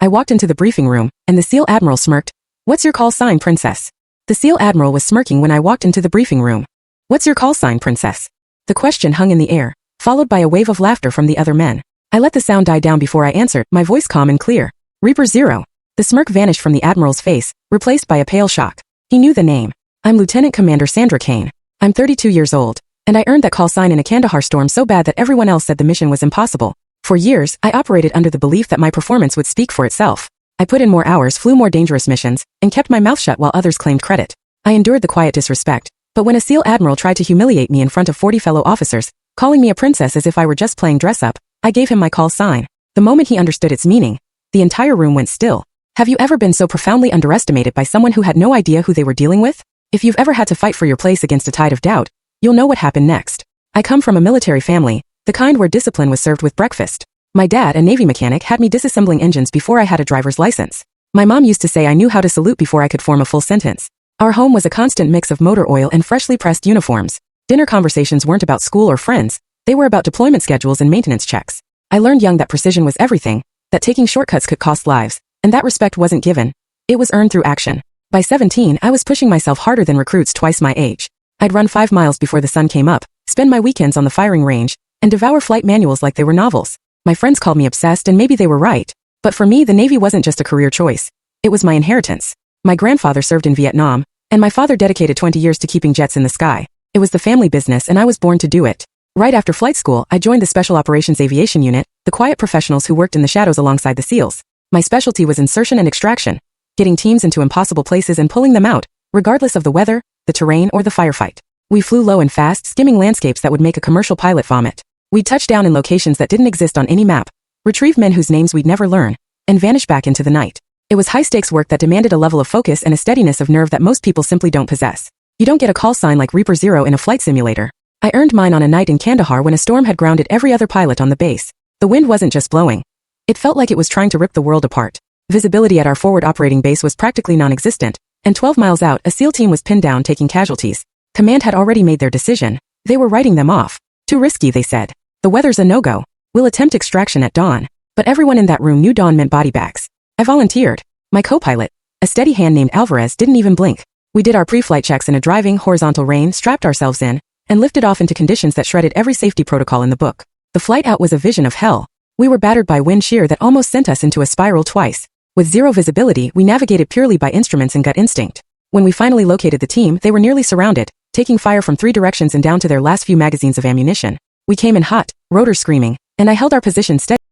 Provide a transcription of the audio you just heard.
I walked into the briefing room, and the SEAL Admiral smirked. "What's your call sign, Princess?" The SEAL Admiral was smirking when I walked into the briefing room. "What's your call sign, Princess?" The question hung in the air, followed by a wave of laughter from the other men. I let the sound die down before I answered, my voice calm and clear. "Reaper Zero." The smirk vanished from the Admiral's face, replaced by a pale shock. He knew the name. "I'm Lieutenant Commander Sandra Kane. I'm 32 years old, and I earned that call sign in a Kandahar storm so bad that everyone else said the mission was impossible. For years, I operated under the belief that my performance would speak for itself. I put in more hours, flew more dangerous missions, and kept my mouth shut while others claimed credit. I endured the quiet disrespect, but when a SEAL Admiral tried to humiliate me in front of 40 fellow officers, calling me a princess as if I were just playing dress-up, I gave him my call sign. The moment he understood its meaning, the entire room went still. Have you ever been so profoundly underestimated by someone who had no idea who they were dealing with? If you've ever had to fight for your place against a tide of doubt, you'll know what happened next. I come from a military family, the kind where discipline was served with breakfast. My dad, a Navy mechanic, had me disassembling engines before I had a driver's license. My mom used to say I knew how to salute before I could form a full sentence. Our home was a constant mix of motor oil and freshly pressed uniforms. Dinner conversations weren't about school or friends, they were about deployment schedules and maintenance checks. I learned young that precision was everything, that taking shortcuts could cost lives, and that respect wasn't given. It was earned through action. By 17, I was pushing myself harder than recruits twice my age. I'd run 5 miles before the sun came up, spend my weekends on the firing range, and devour flight manuals like they were novels. My friends called me obsessed, and maybe they were right. But for me, the Navy wasn't just a career choice. It was my inheritance. My grandfather served in Vietnam, and my father dedicated 20 years to keeping jets in the sky. It was the family business, and I was born to do it. Right after flight school, I joined the Special Operations Aviation Unit, the quiet professionals who worked in the shadows alongside the SEALs. My specialty was insertion and extraction, getting teams into impossible places and pulling them out, regardless of the weather, the terrain, or the firefight. We flew low and fast, skimming landscapes that would make a commercial pilot vomit. We'd touch down in locations that didn't exist on any map, retrieve men whose names we'd never learn, and vanish back into the night. It was high-stakes work that demanded a level of focus and a steadiness of nerve that most people simply don't possess. You don't get a call sign like Reaper Zero in a flight simulator. I earned mine on a night in Kandahar when a storm had grounded every other pilot on the base. The wind wasn't just blowing. It felt like it was trying to rip the world apart. Visibility at our forward operating base was practically non-existent, and 12 miles out, a SEAL team was pinned down taking casualties. Command had already made their decision. They were writing them off. Too risky, they said. The weather's a no-go. We'll attempt extraction at dawn. But everyone in that room knew dawn meant body bags. I volunteered. My co-pilot, a steady hand named Alvarez, didn't even blink. We did our pre-flight checks in a driving, horizontal rain, strapped ourselves in, and lifted off into conditions that shredded every safety protocol in the book. The flight out was a vision of hell. We were battered by wind shear that almost sent us into a spiral twice. With zero visibility, we navigated purely by instruments and gut instinct. When we finally located the team, they were nearly surrounded, taking fire from 3 directions and down to their last few magazines of ammunition. We came in hot, rotors screaming, and I held our position steady.